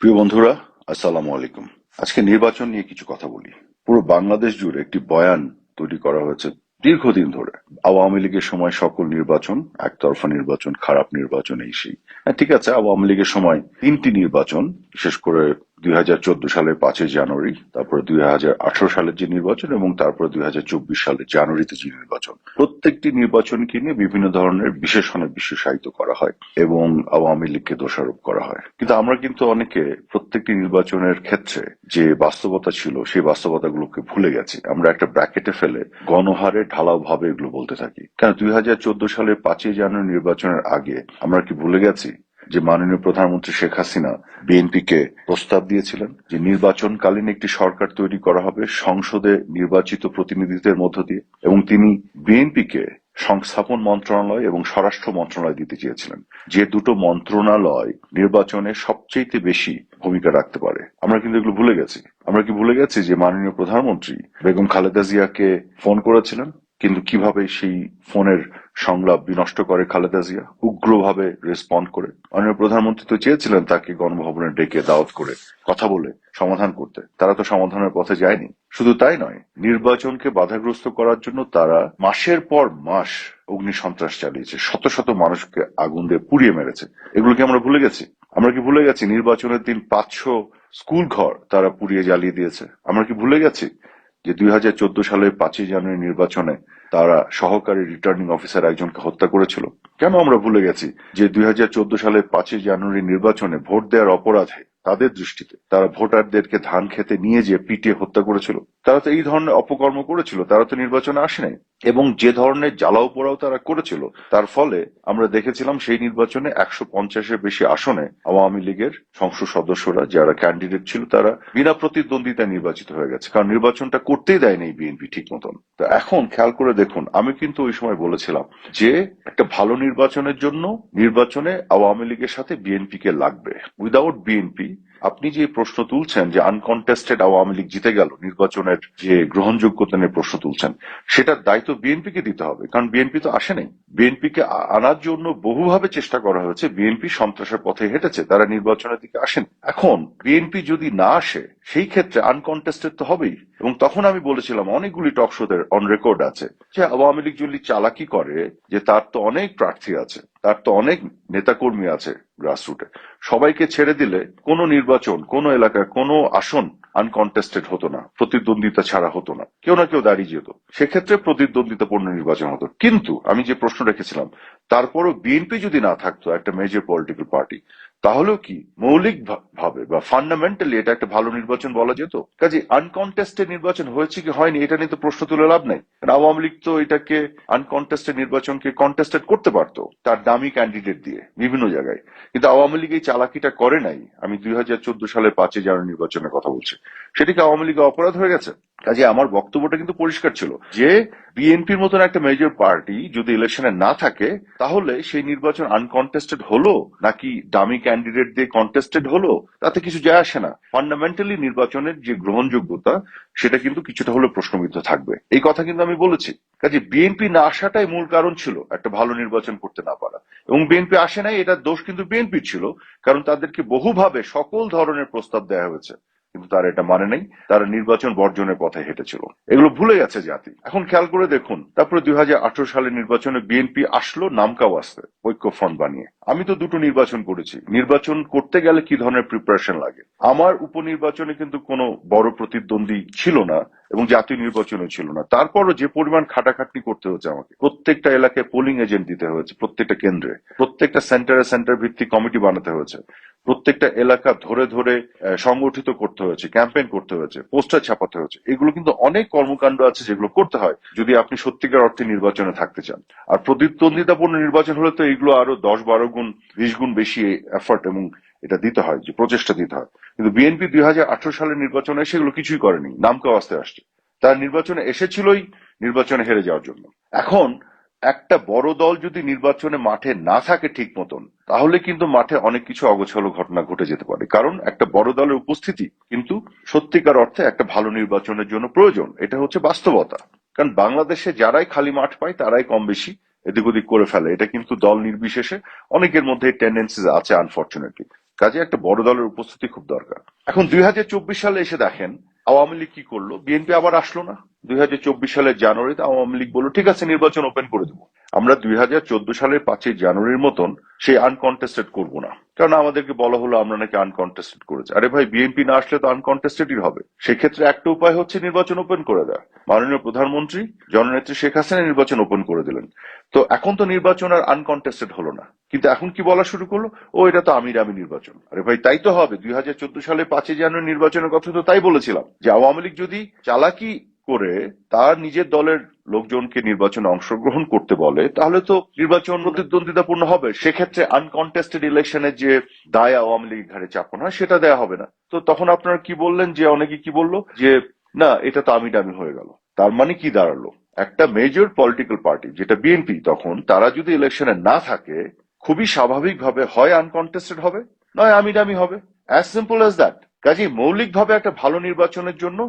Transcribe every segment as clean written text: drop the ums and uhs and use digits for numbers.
প্রিয় বন্ধুরা, আসসালামু আলাইকুম। আজকে নির্বাচন নিয়ে কিছু কথা বলি। পুরো বাংলাদেশ জুড়ে একটি বয়ান তৈরি করা হয়েছে দীর্ঘদিন ধরে। আওয়ামী লীগের সময় সকল নির্বাচন একতরফা নির্বাচন, খারাপ নির্বাচন, এই সেই। হ্যাঁ, ঠিক আছে, আওয়ামী লীগের সময় তিনটি নির্বাচন, বিশেষ করে 2014 সালের 5ই জানুয়ারি, তারপরে 2018 সালের যে নির্বাচন এবং তারপরে 2024 সালের জানুয়ারিতে যে নির্বাচন, প্রত্যেকটি নির্বাচনকে নিয়ে বিভিন্ন ধরনের বিশেষণে বিশেষায়িত করা হয় এবং আওয়ামী লীগকে দোষারোপ করা হয়। কিন্তু আমরা কিন্তু অনেকে প্রত্যেকটি নির্বাচনের ক্ষেত্রে যে বাস্তবতা ছিল সেই বাস্তবতাগুলোকে ভুলে গেছি। আমরা একটা ব্র্যাকেটে ফেলে গণহারে ঢালাও ভাবে এগুলো বলতে থাকি। কেন 2014 সালের 5ই জানুয়ারি নির্বাচনের আগে আমরা কি ভুলে গেছি যে মাননীয় প্রধানমন্ত্রী শেখ হাসিনা বিএনপিকে প্রস্তাব দিয়েছিলেন যে নির্বাচনকালীন একটি সরকার তৈরি করা হবে সংসদে নির্বাচিত প্রতিনিধিদের মধ্য দিয়ে, এবং তিনি বিএনপিকে সংস্থাপন মন্ত্রণালয় এবং স্বরাষ্ট্র মন্ত্রণালয় দিতে চেয়েছিলেন, যে দুটো মন্ত্রণালয় নির্বাচনে সবচেয়ে বেশি ভূমিকা রাখতে পারে। আমরা কিন্তু এগুলো ভুলে গেছি। আমরা কি ভুলে গেছি যে মাননীয় প্রধানমন্ত্রী বেগম খালেদা জিয়াকে ফোন করেছিলেন, কিন্তু কিভাবে সেই ফোনের সংলাপ বিনষ্ট করে খালেদা জিয়া উগ্রভাবে রেসপন্ড করে। মাননীয় প্রধানমন্ত্রী তো চেয়েছিলেন তাকে গণভবনে ডেকে দাওয়াত করে কথা বলে সমাধান করতে, তারা তো সমাধানের পথে যায়নি। শুধু তাই নয়, নির্বাচনকে বাধাগ্রস্ত করার জন্য তারা মাসের পর মাস অগ্নি সন্ত্রাস চালিয়েছে, শত শত মানুষকে আগুন দিয়ে পুড়িয়ে মেরেছে। এগুলো কি আমরা ভুলে গেছি? আমরা কি ভুলে গেছি নির্বাচনের দিন 500 স্কুল ঘর তারা পুড়িয়ে জ্বালিয়ে দিয়েছে? আমরা কি ভুলে গেছি যে 2014 সালের 5ই জানুয়ারি নির্বাচনে তারা সহকারী রিটার্নিং অফিসার একজনকে হত্যা করেছিল? কেন আমরা ভুলে গেছি যে 2014 সালের 5ই জানুয়ারি নির্বাচনে ভোট দেওয়ার অপরাধে তাদের দৃষ্টিতে তারা ভোটারদেরকে ধান খেতে নিয়ে যেয়ে পিটিয়ে হত্যা করেছিল? তারা তো এই ধরনের অপকর্ম করেছিল, তারা তো নির্বাচনে আসে নাই। এবং যে ধরনের জ্বালাও পোড়াও তারা করেছিল, তার ফলে আমরা দেখেছিলাম সেই নির্বাচনে 150-এর বেশি আসনে আওয়ামী লীগের সংসদ সদস্যরা যারা ক্যান্ডিডেট ছিল তারা বিনা প্রতিদ্বন্দ্বিতায় নির্বাচিত হয়ে গেছে, কারণ নির্বাচনটা করতেই দেয়নি বিএনপি ঠিক মতন। তো এখন খেয়াল করে দেখুন, আমি কিন্তু ওই সময় বলেছিলাম যে একটা ভালো নির্বাচনের জন্য নির্বাচনে আওয়ামী লীগের সাথে বিএনপি কে লাগবে। উইদাউট বিএনপি আপনি যে প্রশ্ন তুলছেন যে আনকন্টেস্টেড আওয়ামী লীগ জিতে গেল, নির্বাচনের যে গ্রহণযোগ্যতা নিয়ে প্রশ্ন তুলছেন, সেটার দায়িত্ব বিএনপি কে দিতে হবে, কারণ বিএনপি তো আসে নাই। বিএনপি কে আনার জন্য বহুভাবে চেষ্টা করা হয়েছে, বিএনপি সন্ত্রাসের পথে হেঁটেছে, তারা নির্বাচনের দিকে আসেন। এখন বিএনপি যদি না আসে সেই ক্ষেত্রে আনকন্টেস্টেড তো হবেই। এবং তখন আমি বলেছিলাম, অনেকগুলি টক শোদের অন রেকর্ড আছে, যে আওয়ামী লীগ যদি চালাকি করে যে তার তো অনেক প্রার্থী আছে, তার তো অনেক নেতাকর্মী আছে গ্রাসরুটে, সবাইকে ছেড়ে দিলে কোনো নির্বাচন, কোনো এলাকায় কোনো আসন আনকন্টেস্টেড হতো না, প্রতিদ্বন্দ্বিতা ছাড়া হতো না, কেউ না কেউ দাঁড়িয়ে যেত, সেক্ষেত্রে প্রতিদ্বন্দ্বিতাপূর্ণ নির্বাচন হতো। কিন্তু আমি যে প্রশ্ন রেখেছিলাম, তারপরও বিএনপি যদি না থাকতো একটা মেজর পলিটিক্যাল পার্টি, তাহলেও কি মৌলিক ভাবে বা ফান্ডামেন্টালি এটা একটা ভালো নির্বাচন বলা যেত? কাজে আনকন্টেস্টেড নির্বাচন হয়েছে কি হয়নি এটা নিয়ে তো প্রশ্ন তুলে লাভ নাই। আওয়ামী লীগ তো এটাকে আনকন্টেস্টেড নির্বাচনকে কন্টেস্টেড করতে পারতো তার দামি ক্যান্ডিডেট দিয়ে বিভিন্ন জায়গায়, কিন্তু আওয়ামী লীগ এই চালাকিটা করে নাই। আমি 2014 সালের 5ই জানুয়ারি নির্বাচনের কথা বলছি, সেটিকে আওয়ামী লীগের অপরাধ হয়ে গেছে। কাজে আমার বক্তব্যটা কিন্তু পরিষ্কার ছিল যে বিএনপির মতন একটা মেজর পার্টি যদি ইলেকশনে না থাকে, তাহলে সেই নির্বাচন আনকন্টেস্টেড হলো নাকি দামি ক্যান্ডিডেট দিয়ে কন্টেস্টেড হলো তাতে কিছু যায় আসে না। ফান্ডামেন্টালি নির্বাচনের যে গ্রহণযোগ্যতা সেটা কিন্তু কিছুটা হলেও প্রশ্নবিদ্ধ থাকবে, এই কথা কিন্তু আমি বলেছি। কাজে বিএনপি না আসাটাই মূল কারণ ছিল একটা ভালো নির্বাচন করতে না পারা, এবং বিএনপি আসে নাই এটার দোষ কিন্তু বিএনপির ছিল, কারণ তাদেরকে বহুভাবে সকল ধরনের প্রস্তাব দেওয়া হয়েছে, কিন্তু তারা এটা মানে নাই, তারা নির্বাচন বর্জনের পথে হেঁটেছিল। এগুলো ভুলে গেছে জাতি। এখন খেয়াল করে দেখুন, তারপরে 2018 সালের নির্বাচনে বিএনপি আসলো নামকা ওয়াস্তে ঐক্যফ্রন্ট বানিয়ে। আমি তো দুটো নির্বাচন করেছি, নির্বাচন করতে গেলে কি ধরনের প্রিপারেশন লাগে। আমার উপনির্বাচনে কিন্তু কোনো বড় প্রতিদ্বন্দ্বী ছিল না এবং জাতীয় নির্বাচনও ছিল না, তারপরও যে পরিমাণ খাটাখাটনি করতে হয়েছে আমাকে, প্রত্যেকটা এলাকায় পোলিং এজেন্ট দিতে হয়েছে, প্রত্যেকটা কেন্দ্রে, প্রত্যেকটা সেন্টার ভিত্তিক কমিটি বানাতে হয়েছে, প্রত্যেকটা এলাকা ধরে ধরে সংগঠিত করতে হয়েছে, ক্যাম্পেইন করতে হয়েছে, পোস্টার ছাপাতে হয়েছে। এগুলো কিন্তু অনেক কর্মকাণ্ড আছে যেগুলো করতে হয় যদি আপনি সত্যিকার অর্থে নির্বাচনে থাকতে চান। আর প্রতিদ্বন্দ্বিতাপূর্ণ নির্বাচন হলে তো এগুলো আরো 10-12 গুণ 20 গুণ বেশি এফর্ট এবং এটা দিতে হয়, যে প্রচেষ্টা দিতে হয়। কিন্তু বিএনপি 2018 সালের নির্বাচনে সেগুলো কিছুই করেনি, নামকা ওয়াস্তে আসছে। তার নির্বাচনে এসেছিলই নির্বাচনে হেরে যাওয়ার জন্য। এখন একটা বড় দল যদি নির্বাচনে মাঠে না থাকে ঠিক মতন, তাহলে কিন্তু মাঠে অনেক কিছু অগোছালো ঘটনা ঘটে যেতে পারে, কারণ একটা বড় দলের উপস্থিতি কিন্তু সত্যিকার অর্থে একটা ভালো নির্বাচনের জন্য প্রয়োজন। এটা হচ্ছে বাস্তবতা, কারণ বাংলাদেশে যারাই খালি মাঠ পায় তারাই কম বেশি এদিক ওদিক করে ফেলে, এটা কিন্তু দল নির্বিশেষে অনেকের মধ্যে টেন্ডেন্সিজ আছে আনফরচুনেটলি। কাজে একটা বড় দলের উপস্থিতি খুব দরকার। এখন 2024 সালে এসে দেখেন আওয়ামী লীগ কি করলো, বিএনপি আবার আসলো না। 2024 সালের জানুয়ারিতে আওয়ামী লীগ বললো ঠিক আছে নির্বাচন ওপেন করে দেবো। আমরা 2014 সালের 5ই জানুয়ারির মতন সেই আনকন্টেস্টেড করবো না, কারণ আমাদেরকে বলা হলো আমরা নাকি আনকন্টেস্টেড করেছি। আরে ভাই, বিএনপি না আসলে তো আনকন্টেস্টেডই হবে। সেক্ষেত্রে একটা উপায় হচ্ছে নির্বাচন ওপেন করে দেওয়া। মাননীয় প্রধানমন্ত্রী জননেত্রী শেখ হাসিনা নির্বাচন ওপেন করে দিলেন। তো এখন তো নির্বাচন আর আনকন্টেস্টেড হলো না, কিন্তু এখন কি বলা শুরু করলো, ও এটা তো আমির আমি নির্বাচন। আরে ভাই, তাই তো হবে। 2014 সালে 5ই জানুয়ারি নির্বাচনের কথা তো তাই বলেছিলাম, যে আওয়ামী লীগ যদি চালাকি করে তার নিজের দলের লোকজনকে নির্বাচনে অংশগ্রহণ করতে বলে, তাহলে তো নির্বাচন প্রতিদ্বন্দ্বিতাপূর্ণ হবে। সেক্ষেত্রে আনকন্টেস্টেড ইলেকশনের যে দায় আওয়ামী লীগ ঘাড়ে চাপানো হয় সেটা দেয়া হবে না। তো তখন আপনারা কি বললেন, যে অনেকে কি বললো যে না এটা তো আমি ডামি হয়ে গেল। তার মানে কি দাঁড়ালো, একটা মেজর পলিটিক্যাল পার্টি যেটা বিএনপি, তখন তারা যদি ইলেকশনে না থাকে খুবই স্বাভাবিকভাবে হয় আনকন্টেস্টেড হবে, নয় আমি ডামি হবে। As simple as that. কাজেই মৌলিকভাবে একটা ভালো নির্বাচনের জন্য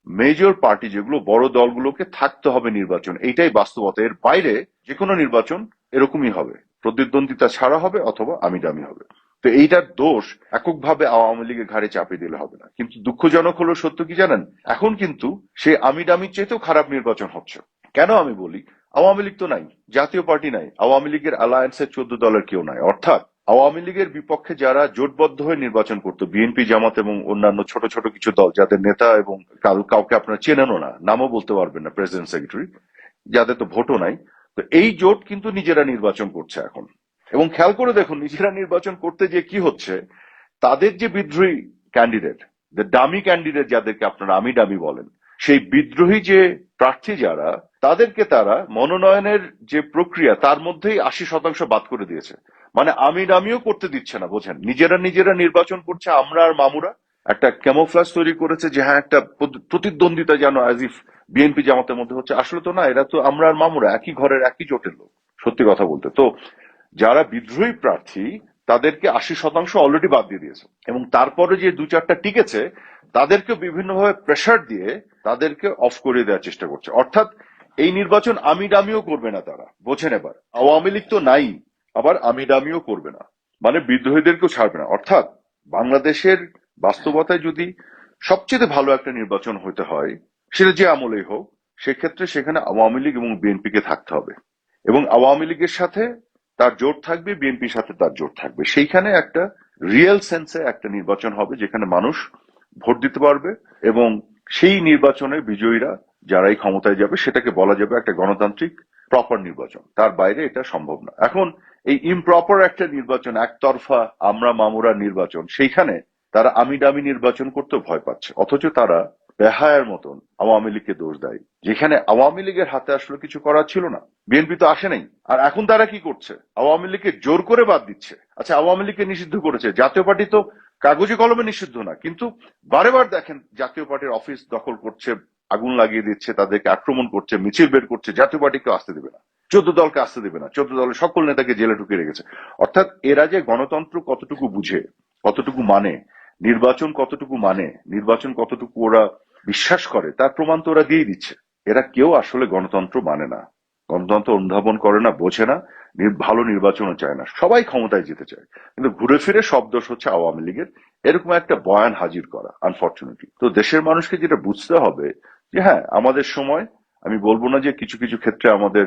মেজর পার্টি যেগুলো, বড় দলগুলোকে থাকতে হবে নির্বাচন, এইটাই বাস্তবতা। এর বাইরে যে কোনো নির্বাচন এরকমই হবে, প্রতিদ্বন্দ্বিতা ছাড়া হবে অথবা আমি ডামি হবে। তো এইটার দোষ এককভাবে আওয়ামী লীগের ঘাড়ে চাপিয়ে দিলে হবে না। কিন্তু দুঃখজনক হলো সত্য কি জানেন, এখন কিন্তু সে আমি ডামির চেয়েতেও খারাপ নির্বাচন হচ্ছে। কেন আমি বলি, আওয়ামী লীগ তো নাই, জাতীয় পার্টি নাই, আওয়ামী লীগের অ্যালায়েন্সের 14 দলের কেউ নাই। অর্থাৎ আওয়ামী লীগের বিপক্ষে যারা জোটবদ্ধ হয়ে নির্বাচন করতো, বিএনপি, জামাত এবং অন্যান্য ছোট ছোট কিছু দল, যাদের নেতা এবং কাউকে আপনারা চেনেনও না, নামও বলতে পারবেন না, প্রেসিডেন্ট সেক্রেটারি, যাদের তো ভোটও নাই, তো এই জোট কিন্তু নিজেরা নির্বাচন করছে এখন। এবং খেয়াল করে দেখুন, নিজেরা নির্বাচন করতে যে কি হচ্ছে, তাদের যে বিদ্রোহী ক্যান্ডিডেট, ডামি ক্যান্ডিডেট যাদেরকে আপনারা আমি ডামি বলেন, সেই বিদ্রোহী যে প্রার্থী যারা, তাদেরকে তারা মনোনয়নের যে প্রক্রিয়া তার মধ্যেই 80% বাদ করে দিয়েছে। মানে আমি ডামিও করতে দিচ্ছে না, বোঝেন, নিজেরা নিজেরা নির্বাচন করছে। আমরা আর মামুরা একটা ক্যামোফ্লাজ তৈরি করেছে যে হ্যাঁ একটা প্রতিদ্বন্দ্বিতা যেন অ্যাজ ইফ বিএনপি জামাতের মধ্যে হচ্ছে, আসলে তো না। এরা তো আমরা আর মামুরা একই ঘরের একই জোটের লোক, সত্যি কথা বলতে। তো যারা বিদ্রোহী প্রার্থী তাদেরকে 80% অলরেডি বাদ দিয়ে দিয়েছে, এবং তারপরে যে 2-4টা টিকেছে তাদেরকে বিভিন্নভাবে প্রেসার দিয়ে তাদেরকে অফ করে দেওয়ার চেষ্টা করছে। অর্থাৎ এই নির্বাচন আমি ডামিও করবে না তারা, বোঝেন। এবার আওয়ামী লীগ তো নাই, আবার আমি ডামিও করবে না, মানে বিদ্রোহীদেরকেও ছাড়বে না। অর্থাৎ বাংলাদেশের বাস্তবতায় যদি সবচেয়ে ভালো একটা নির্বাচন হতে হয়, সেটা যে আমলেই হোক, সেক্ষেত্রে সেখানে আওয়ামী লীগ এবং বিএনপিকে থাকতে হবে, এবং আওয়ামী লীগের সাথে তার জোট থাকবে, বিএনপির সাথে তার জোট থাকবে। সেইখানে একটা রিয়েল সেন্সে একটা নির্বাচন হবে, যেখানে মানুষ ভোট দিতে পারবে, এবং সেই নির্বাচনের বিজয়ীরা যারাই ক্ষমতায় যাবে সেটাকে বলা যাবে একটা গণতান্ত্রিক প্রপার নির্বাচন। তার বাইরে এটা সম্ভব না। এখন এই ইমপ্রপার একটা নির্বাচন, একতরফা আমরা মামুরা নির্বাচন, সেইখানে তারা আমি ডামি নির্বাচন করতে ভয় পাচ্ছে, অথচ তারা বেহায়ার মতন আওয়ামী লীগকে দোষ দেয়, যেখানে আওয়ামী লীগের হাতে আসলে কিছু করার ছিল না। বিএনপি তো আসে নাই। আর এখন তারা কি করছে, আওয়ামী লীগকে জোর করে বাদ দিচ্ছে। আচ্ছা, আওয়ামী লীগকে নিষিদ্ধ করেছে, জাতীয় পার্টি তো কাগজে কলমে নিষিদ্ধ না, কিন্তু বারে বার দেখেন জাতীয় পার্টির অফিস দখল করছে, আগুন লাগিয়ে দিচ্ছে, তাদেরকে আক্রমণ করছে, মিছিল বের করছে। জাতীয় পার্টিকে আসতে দেবে না, 14 দলকে আসতে দেবে না, 14 দলের সকল নেতাকে জেলে ঢুকিয়ে রেখেছে। অর্থাৎ এরা যে গণতন্ত্র কতটুকু বুঝে, কতটুকু মানে, নির্বাচন কতটুকু মানে, নির্বাচন কতটুকু ওরা বিশ্বাস করে, তার প্রমাণ তো ওরা দিয়ে দিচ্ছে। এরা কেউ আসলে গণতন্ত্র মানে না, গণতন্ত্র অনুধাবন করে না, বোঝে না, ভালো নির্বাচনও চায় না, সবাই ক্ষমতায় যেতে চায়। কিন্তু ঘুরে ফিরে সব দোষ হচ্ছে আওয়ামী লীগের। এরকম একটা বয়ান হাজির করা আনফর্চুনেটলি। তো দেশের মানুষকে যেটা বুঝতে হবে, যে হ্যাঁ আমাদের সময়, আমি বলবো না যে কিছু কিছু ক্ষেত্রে আমাদের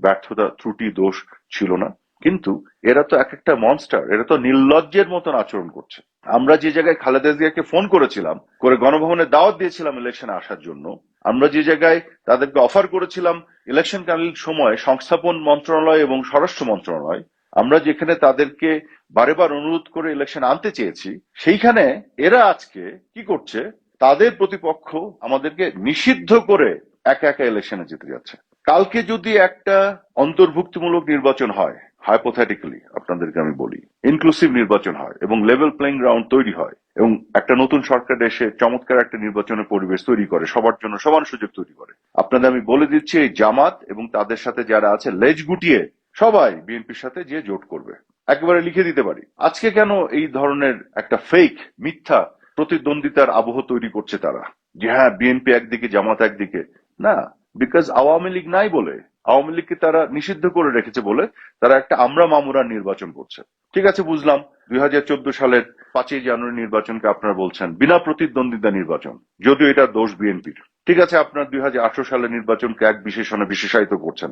ব্যর্থতা, ত্রুটি, দোষ ছিল না, কিন্তু এরা তো এক একটা মনস্টার, এরা তো নির্লজ্জের মতন আচরণ করছে। আমরা যে জায়গায় খালেদা জিয়াকে ফোন করেছিলাম, করে গণভবনের দাওয়াত দিয়েছিলাম ইলেকশনে আসার জন্য, আমরা যে জায়গায় তাদেরকে অফার করেছিলাম ইলেকশনকালীন সময় সংস্থাপন মন্ত্রণালয় এবং স্বরাষ্ট্র মন্ত্রণালয়, আমরা যেখানে তাদেরকে বারেবার অনুরোধ করে ইলেকশন আনতে চেয়েছি, সেইখানে এরা আজকে কি করছে, তাদের প্রতিপক্ষ আমাদেরকে নিষিদ্ধ করে একা একা ইলেকশনে যেতে যাচ্ছে। কালকে যদি একটা অন্তর্ভুক্তিমূলক নির্বাচন হয়, হাইপোথেটিক্যালি আপনাদেরকে আমি বলি, ইনক্লুসিভ নির্বাচন হয় এবং লেভেল প্লেইং গ্রাউন্ড তৈরি হয়, এবং একটা নতুন সরকার এসে চমৎকার একটা নির্বাচনের পরিবেশ তৈরি করে, সবার জন্য সমান সুযোগ তৈরি করে, আপনাদের আমি বলে দিচ্ছি, এই জামাত এবং তাদের সাথে যারা আছে লেজ গুটিয়ে সবাই বিএনপির সাথে যে জোট করবে, একেবারে লিখে দিতে পারি। আজকে কেন এই ধরনের একটা ফেক, মিথ্যা প্রতিদ্বন্দ্বিতার আবহ তৈরি করছে তারা, যে হ্যাঁ বিএনপি একদিকে জামাত একদিকে? না, বিকজ আওয়ামী লীগ নাই বলে, আওয়ামী লীগকে তারা নিষিদ্ধ করে রেখেছে বলে তারা একটা আমরা মামুরা নির্বাচন করছে। ঠিক আছে, বুঝলাম 2014 সালের 5ই জানুয়ারি নির্বাচনকে আপনারা বলছেন বিনা প্রতিদ্বন্দ্বিতা নির্বাচন, যদিও এটা দোষ বিএনপির। ঠিক আছে, আপনার 2018 সালের নির্বাচনকে এক বিশেষণে বিশেষায়িত করছেন,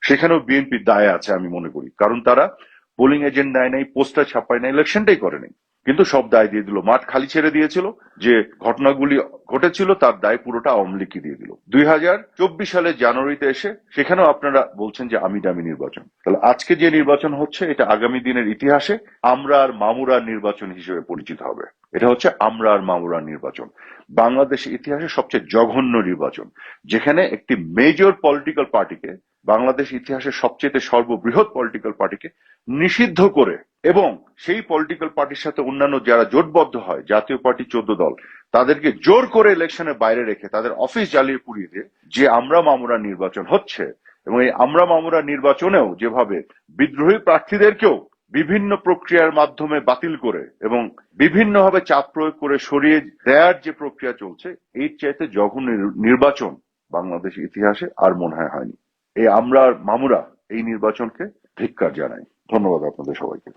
সেখানেও বিএনপির দায় আছে আমি মনে করি, কারণ তারা পোলিং এজেন্ট দেয় নাই, পোস্টার ছাপায় নাই, ইলেকশনটাই করেনি, কিন্তু সব দায় দিয়ে দিল, মাঠ খালি ছেড়ে দিয়েছিল, যে ঘটনাগুলি ঘটেছিল তার দায় পুরোটা আওয়ামী লীগকে দিয়ে দিল। 2024 সালের জানুয়ারিতে এসে সেখানেও আপনারা বলছেন যে আমি দামি নির্বাচন। তাহলে আজকে যে নির্বাচন হচ্ছে এটা আগামী দিনের ইতিহাসে আমরা আর মামুরার নির্বাচন হিসেবে পরিচিত হবে। এটা হচ্ছে আমরা আর মামুরার নির্বাচন, বাংলাদেশের ইতিহাসে সবচেয়ে জঘন্য নির্বাচন, যেখানে একটি মেজর পলিটিক্যাল পার্টিকে, বাংলাদেশ ইতিহাসের সবচেয়ে সর্ববৃহৎ পলিটিক্যাল পার্টিকে নিষিদ্ধ করে, এবং সেই পলিটিক্যাল পার্টির সাথে অন্যান্য যারা জোটবদ্ধ হয়, জাতীয় পার্টি 14 দল, তাদেরকে জোর করে ইলেকশনের বাইরে রেখে তাদের অফিস জ্বালিয়ে পুড়িয়ে দিয়ে যে আমরা মামুরা নির্বাচন হচ্ছে, এবং এই আমরা মামুরা নির্বাচনেও যেভাবে বিদ্রোহী প্রার্থীদেরকেও বিভিন্ন প্রক্রিয়ার মাধ্যমে বাতিল করে এবং বিভিন্নভাবে চাপ প্রয়োগ করে সরিয়ে দেওয়ার যে প্রক্রিয়া চলছে, এই চাইতে জঘন্য নির্বাচন বাংলাদেশ ইতিহাসে আর মনে হয়নি। এই আমরা মামুরা এই নির্বাচনকে ধিক্কার জানাই। ধন্যবাদ আপনাদের সবাইকে।